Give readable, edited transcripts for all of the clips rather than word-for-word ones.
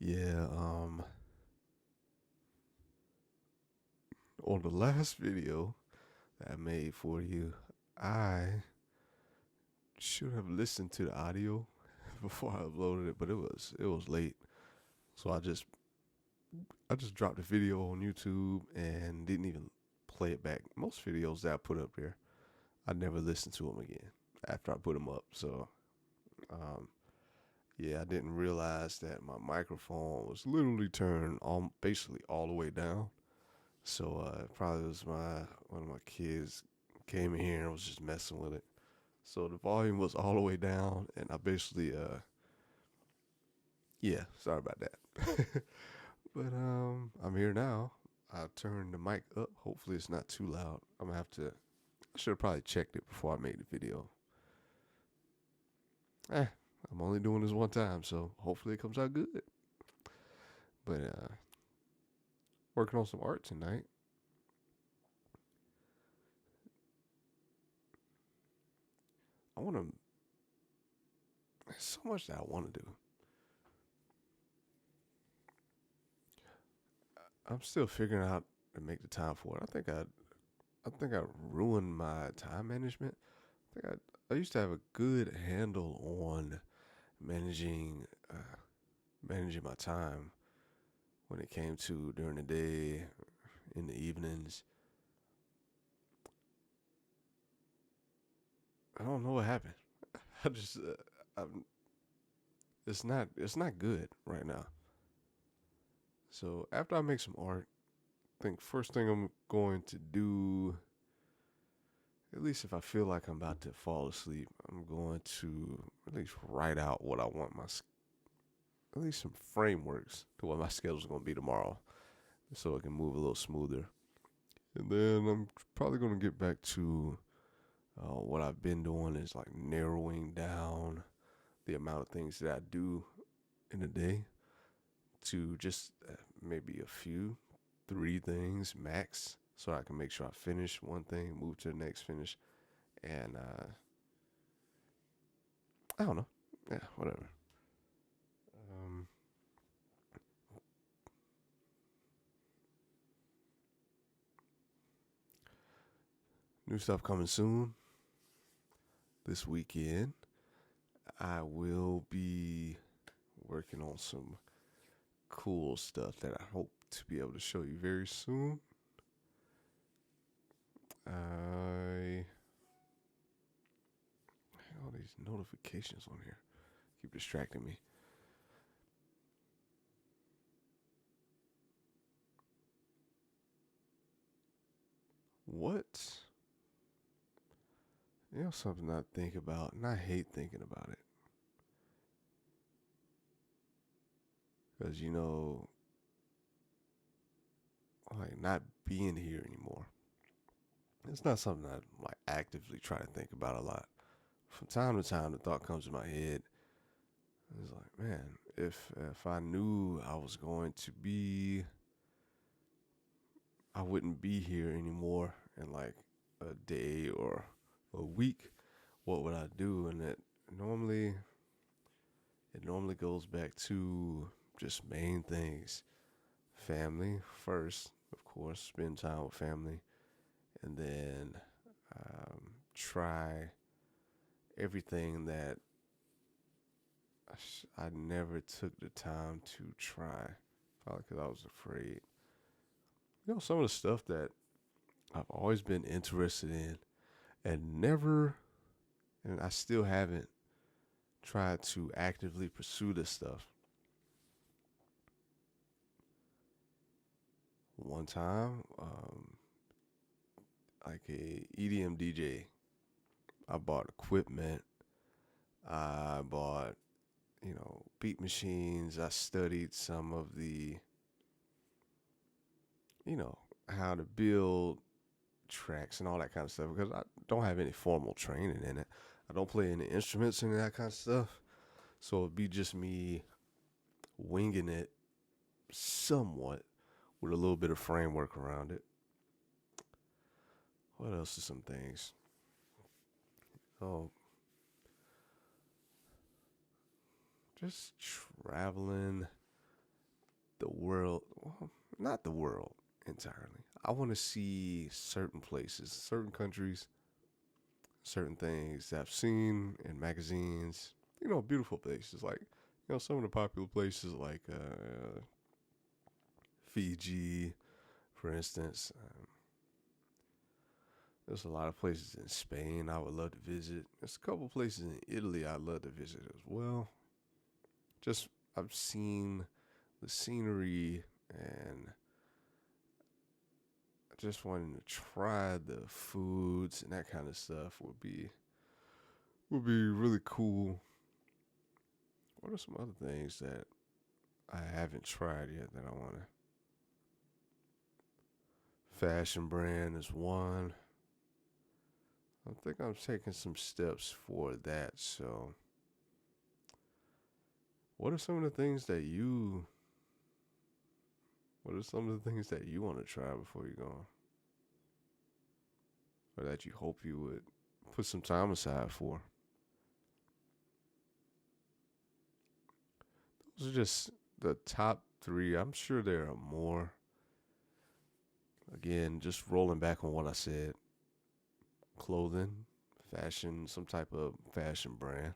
Yeah, on the last video that I made for you, I should have listened to the audio before I uploaded it, but it was late. So I just dropped the video on YouTube and didn't even play it back. Most videos that I put up there, I never listened to them again after I put them up. So, um, yeah, I didn't realize that my microphone was literally turned basically all the way down. So it probably was my one of my kids came in here and was just messing with it. So the volume was all the way down, and I basically yeah, sorry about that. But I'm here now. I turned the mic up. Hopefully it's not too loud. I'm gonna have to. I should have probably checked it before I made the video. I'm only doing this one time, so hopefully it comes out good. But working on some art tonight. I want to. There's so much that I want to do. I'm still figuring out to make the time for it. I think I ruined my time management. I used to have a good handle on managing managing my time when it came to during the day, in the evenings. I don't know what happened. I just it's not good right now. So after I make some art, I think first thing I'm going to do, at least if I feel like I'm about to fall asleep, I'm going to at least write out what I want at least some frameworks to what my schedule's going to be tomorrow, so it can move a little smoother. And then I'm probably going to get back to what I've been doing is like narrowing down the amount of things that I do in a day to just maybe a few, 3 things max, so I can make sure I finish one thing, move to the next, finish, and I don't know, yeah, whatever. Um, New stuff coming soon this weekend. I will be working on some cool stuff that I hope to be able to show you very soon. I all these notifications on here keep distracting me. What? Something I think about, and I hate thinking about it. Because, like not being here anymore. It's not something I like actively try to think about a lot. From time to time, the thought comes to my head. It's like, man, if I knew I was going to be, I wouldn't be here anymore in like a day or a week. What would I do? And normally, it normally goes back to just main things. Family first, of course, spend time with family, and then try everything that I never took the time to try, probably because I was afraid. Some of the stuff that I've always been interested in and never, and I still haven't tried to actively pursue this stuff. One time, like a EDM DJ, I bought equipment. I bought, beat machines. I studied some of the, how to build tracks and all that kind of stuff because I don't have any formal training in it. I don't play any instruments and that kind of stuff. So it'd be just me winging it somewhat with a little bit of framework around it. What else are some things? Oh, just traveling. the world, well, not the world entirely. I want to see certain places, certain countries, certain things that I've seen in magazines. Beautiful places like some of the popular places like Fiji, for instance. There's a lot of places in Spain I would love to visit. There's a couple places in Italy I'd love to visit as well. Just I've seen the scenery and just wanting to try the foods and that kind of stuff would be really cool. What are some other things that I haven't tried yet that I want to? Fashion brand is one. I think I'm taking some steps for that. So, what are some of the things that you? What are some of the things that you want to try before you go, or that you hope you would put some time aside for? Those are just the top three. I'm sure there are more. Again, just rolling back on what I said: clothing, fashion, some type of fashion brand,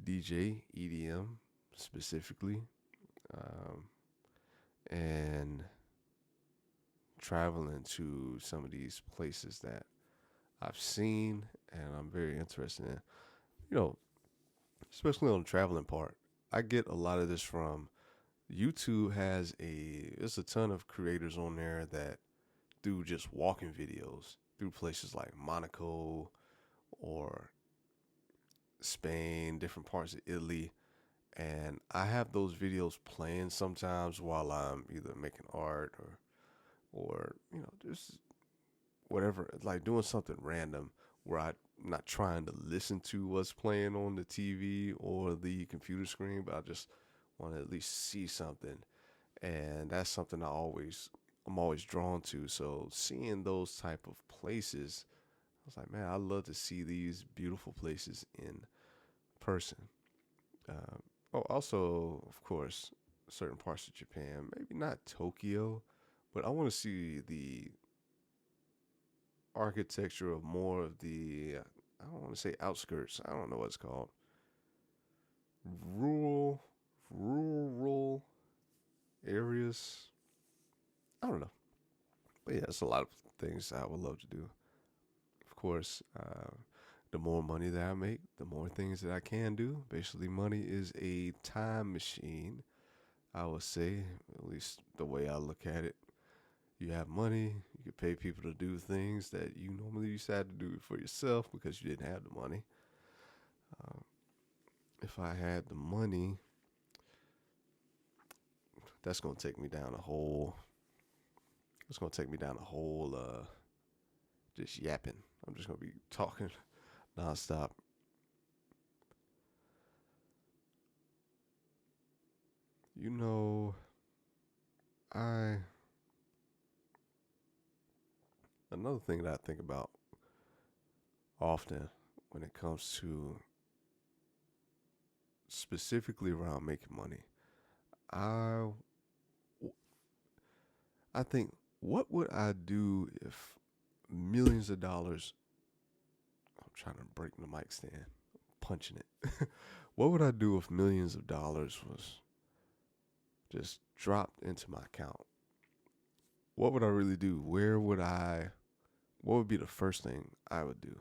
DJ, EDM specifically, um, and traveling to some of these places that I've seen and I'm very interested in. You know, especially on the traveling part. I get a lot of this from YouTube. There's a ton of creators on there that do just walking videos through places like Monaco or Spain, different parts of Italy. And I have those videos playing sometimes while I'm either making art or just whatever, like doing something random where I'm not trying to listen to what's playing on the TV or the computer screen, but I just want to at least see something. And that's something I'm always drawn to. So seeing those type of places, I was like, man, I love to see these beautiful places in person. Also, of course, certain parts of Japan, maybe not Tokyo, but I want to see the architecture of more of I don't want to say outskirts. I don't know what it's called. Rural, rural areas. I don't know. But yeah, it's a lot of things I would love to do. Of course, the more money that I make, the more things that I can do. Basically, money is a time machine, I would say, at least the way I look at it. You have money, you can pay people to do things that you normally used to have to do for yourself because you didn't have the money. If I had the money, that's gonna take me down a whole. It's gonna take me down a whole. Just yapping. I'm just gonna be talking nonstop. You know, I another thing that I think about often when it comes to specifically around making money, I I think, what would I do if millions of dollars? I'm trying to break the mic stand, punching it. What would I do if millions of dollars was just dropped into my account? What would I really do? What would be the first thing I would do?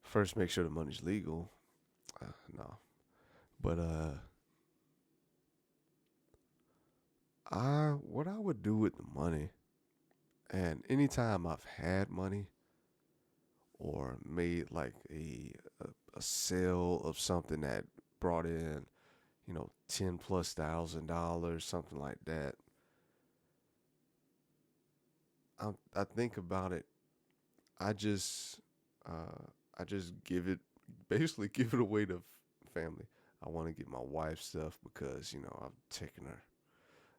First, make sure the money's legal. No. But what I would do with the money, and anytime I've had money or made like a sale of something that brought in, $10,000+, something like that. I think about it. I just I just basically give it away to family. I want to get my wife stuff because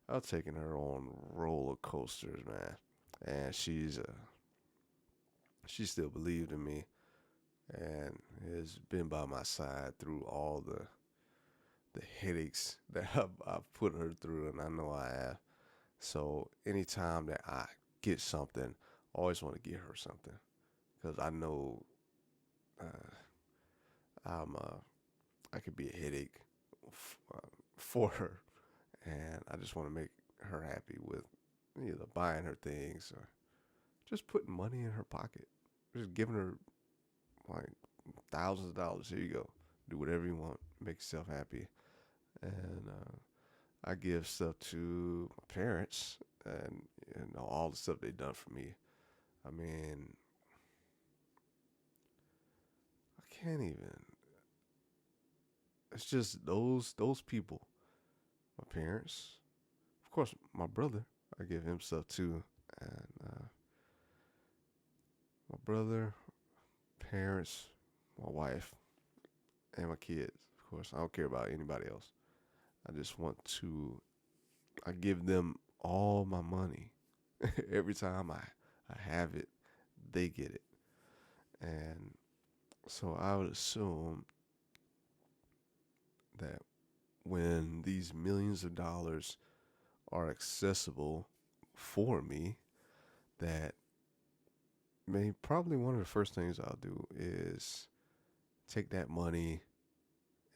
I've taken her on roller coasters, man, and she still believed in me and has been by my side through all the headaches that I've put her through, and I know I have. So anytime that I get something, I always want to get her something because I know I'm I could be a headache for her, and I just want to make her happy with either buying her things or just putting money in her pocket, just giving her like thousands of dollars. Here you go, do whatever you want, make yourself happy. And I give stuff to my parents, and all the stuff they done for me. I mean, I can't even. It's just those people. My parents, of course, my brother. I give him stuff too, and my brother, parents, my wife, and my kids. Of course, I don't care about anybody else. I just want to. I give them all my money. Every time I have it, they get it. And so I would assume that when these millions of dollars are accessible for me, that probably one of the first things I'll do is take that money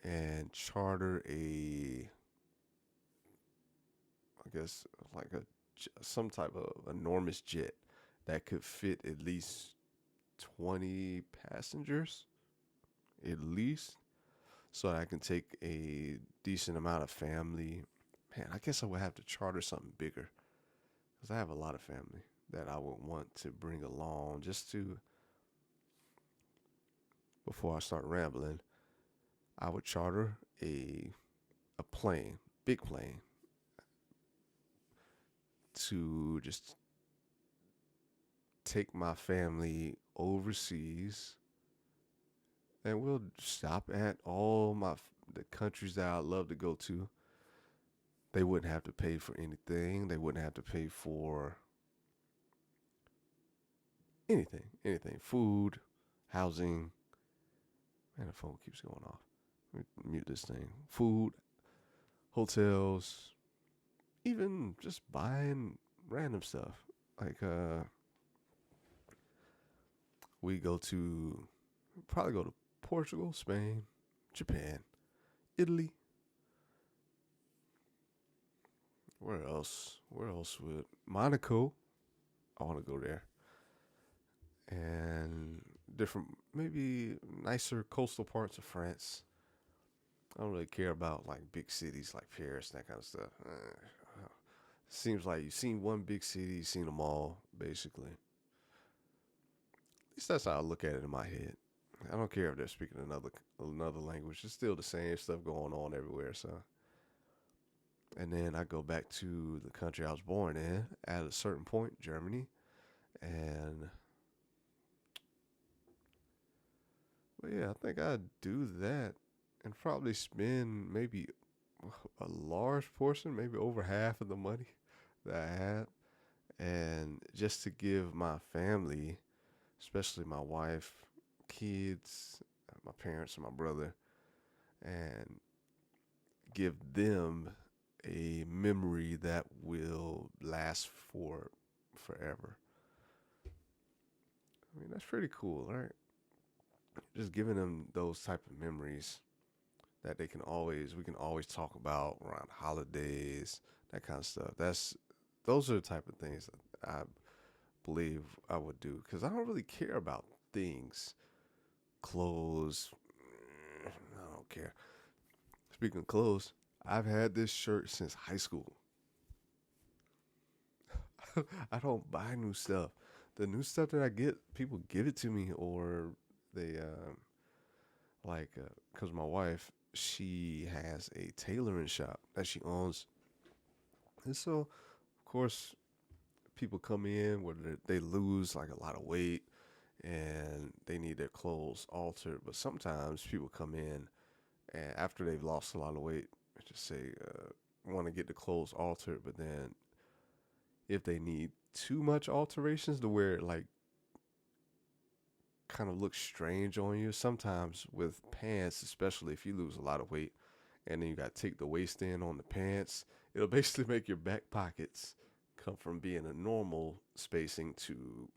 and charter I guess like some type of enormous jet that could fit at least 20 passengers, at least, so that I can take a decent amount of family. Man, I guess I would have to charter something bigger because I have a lot of family that I would want to bring along just to, before I start rambling, I would charter a plane, big plane, to just take my family overseas, and we'll stop at all the countries that I love to go to. They wouldn't have to pay for anything. They wouldn't have to pay for anything, food, housing. Man, the phone keeps going off. Let me mute this thing. Food, hotels, even just buying random stuff. Like we probably go to Portugal, Spain, Japan, Italy. Where else? Where else would Monaco? I want to go there. And different, maybe nicer coastal parts of France. I don't really care about like big cities like Paris and that kind of stuff. Seems like you've seen one big city, you've seen them all, basically. At least that's how I look at it in my head. I don't care if they're speaking another language. It's still the same stuff going on everywhere. So, and then I go back to the country I was born in at a certain point, Germany, and but yeah, I think I'd do that and probably spend maybe a large portion, maybe over half of the money that I have, and just to give my family, especially my wife, kids, my parents, and my brother, and give them a memory that will last for forever. I mean, that's pretty cool, right? Just giving them those type of memories that we can always talk about around holidays, that kind of stuff. Those are the type of things that I believe I would do because I don't really care about things, clothes. I don't care. Speaking of clothes, I've had this shirt since high school. I don't buy new stuff. The new stuff that I get, people give it to me, or they because my wife, she has a tailoring shop that she owns, and so of course people come in where they lose like a lot of weight and they need their clothes altered. But sometimes people come in and after they've lost a lot of weight, just say want to get the clothes altered, but then if they need too much alterations to where it like kind of looks strange on you, sometimes with pants, especially if you lose a lot of weight and then you got to take the waist in on the pants. It'll basically make your back pockets come from being a normal spacing to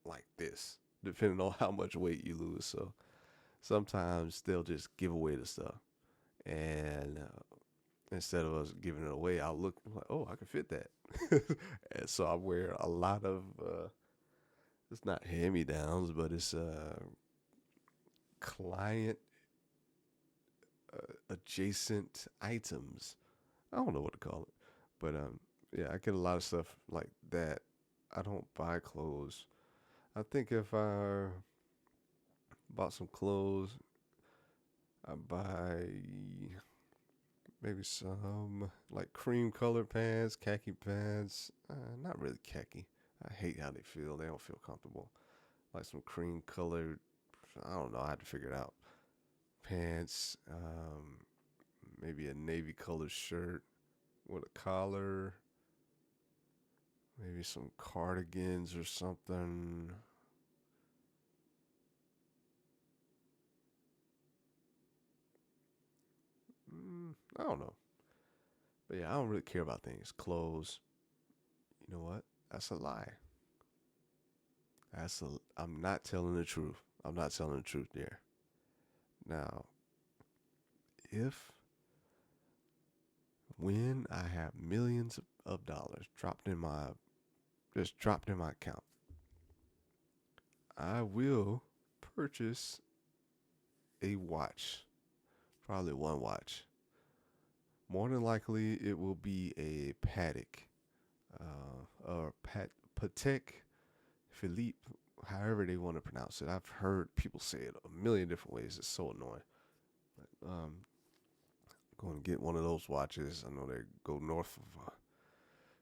like this, depending on how much weight you lose. So sometimes they'll just give away the stuff, and instead of us giving it away, I'll look like, oh, I can fit that. And so I wear a lot of it's not hand me downs, but it's client adjacent items. I don't know what to call it, but yeah, I get a lot of stuff like that. I don't buy clothes. I think if I bought some clothes, I buy maybe some like cream colored pants, khaki pants. Not really khaki. I hate how they feel. They don't feel comfortable. Like some cream colored. I don't know. I had to figure it out. Pants. Maybe a navy colored shirt with a collar. Maybe some cardigans or something. I don't know. But yeah, I don't really care about things. Clothes. You know what? That's a lie. I'm not telling the truth. I'm not telling the truth there. Now, if when I have millions of dollars dropped in my account, I will purchase a watch. Probably one watch. More than likely, it will be a Patek, or Patek Philippe, however they want to pronounce it. I've heard people say it a million different ways. It's so annoying. But, going to get one of those watches. I know they go north of a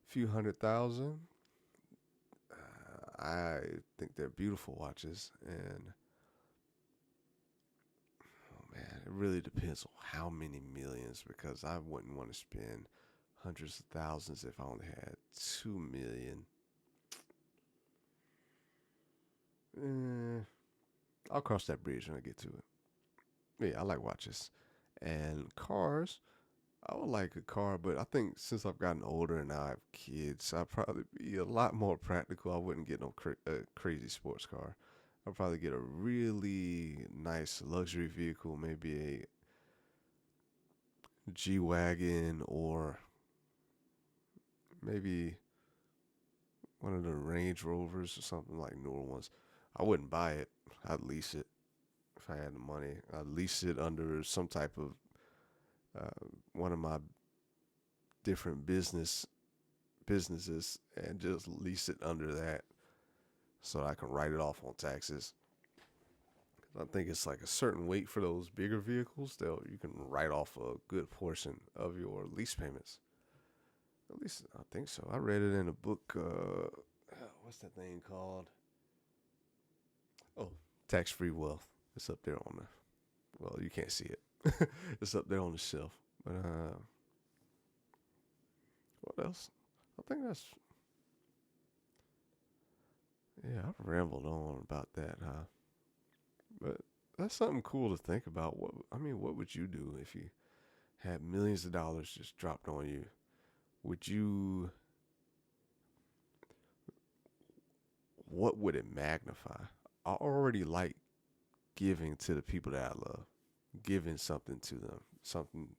few $100,000. I think they're beautiful watches, and oh man, it really depends on how many millions, because I wouldn't want to spend hundreds of thousands if I only had 2 million. I'll cross that bridge when I get to it. Yeah, I like watches. And cars, I would like a car, but I think since I've gotten older and now I have kids, I'd probably be a lot more practical. I wouldn't get no crazy sports car. I'd probably get a really nice luxury vehicle, maybe a G Wagon, or maybe one of the Range Rovers or something, like newer ones. I wouldn't buy it. I'd lease it if I had the money. I'd lease it under some type of one of my different businesses and just lease it under that so I can write it off on taxes. I think it's like a certain weight for those bigger vehicles. You can write off a good portion of your lease payments. At least I think so. I read it in a book. What's that thing called? Oh, Tax-Free Wealth. It's up there on the. Well, you can't see it. It's up there on the shelf. But what else? I think that's. Yeah, I've rambled on about that, huh? But that's something cool to think about. What would you do if you had millions of dollars just dropped on you? Would you? What would it magnify? I already like giving to the people that I love, giving something to them, something,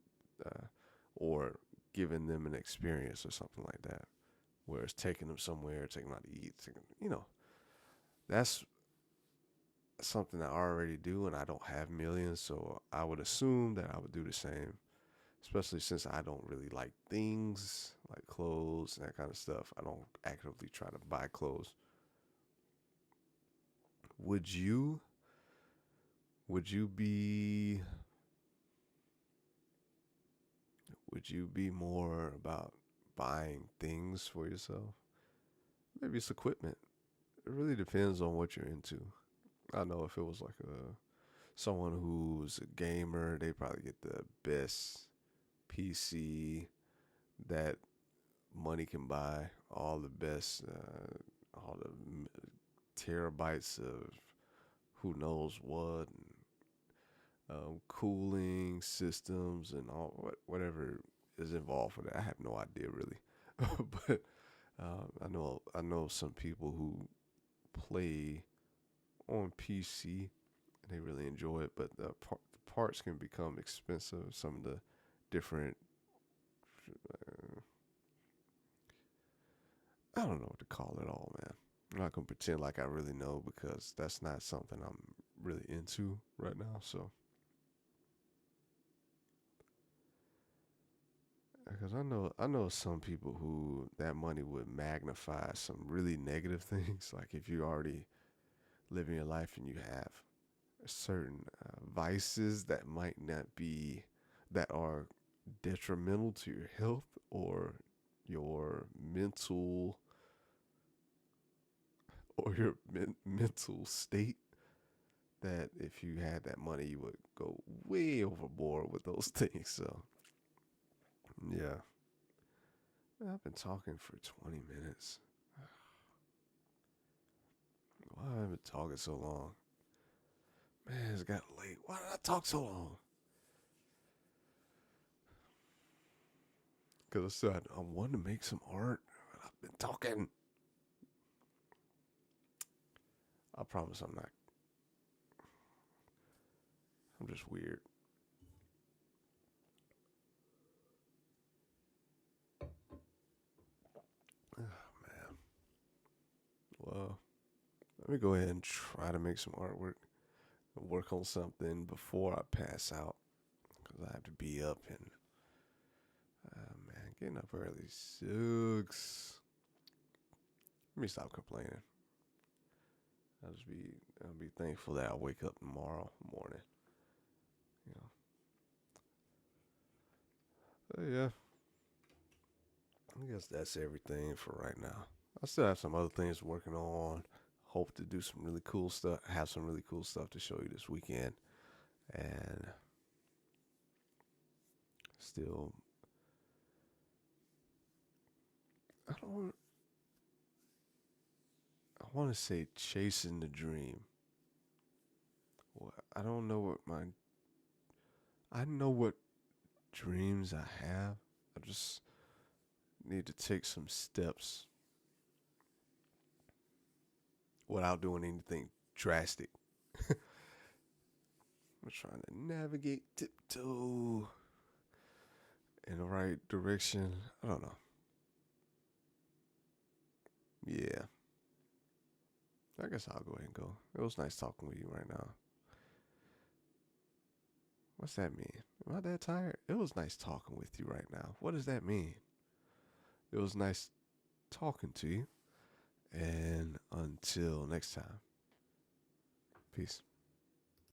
or giving them an experience or something like that, where it's taking them somewhere, taking them out to eat, that's something I already do, and I don't have millions, so I would assume that I would do the same, especially since I don't really like things like clothes and that kind of stuff. I don't actively try to buy clothes. Would you be more about buying things for yourself? Maybe it's equipment. It really depends on what you're into. I know if it was like someone who's a gamer, they probably get the best PC that money can buy, all the best, all the terabytes of who knows what, and cooling systems and whatever is involved with it. I have no idea really, but I know some people who play on PC and they really enjoy it, but the parts can become expensive. Some of the different I don't know what to call it all, man. I'm not gonna pretend like I really know because that's not something I'm really into right now. So, because I know some people who that money would magnify some really negative things. Like if you already living your life and you have certain vices that might not be that are detrimental to your health or your mental mental state, that if you had that money you would go way overboard with those things. So yeah, I've been talking for 20 minutes. Why have I been talking so long? Man, it's got late. Why did I talk so long? Because I said I wanted to make some art. I've been talking. I promise I'm not. I'm just weird. Oh, man. Well, let me go ahead and try to make some artwork. Work on something before I pass out. Because I have to be up and, man, getting up early sucks. Let me stop complaining. I'll be thankful that I wake up tomorrow morning. You know. But yeah. I guess that's everything for right now. I still have some other things working on. Hope to do some really cool stuff. Have some really cool stuff to show you this weekend. And still, I don't. I want to say chasing the dream. Well, I don't know what my. I know what dreams I have. I just need to take some steps without doing anything drastic. I'm trying to navigate tiptoe in the right direction. I don't know. Yeah. I guess I'll go ahead and go. It was nice talking with you right now. What's that mean? Am I that tired? It was nice talking with you right now. What does that mean? It was nice talking to you. And until next time, peace.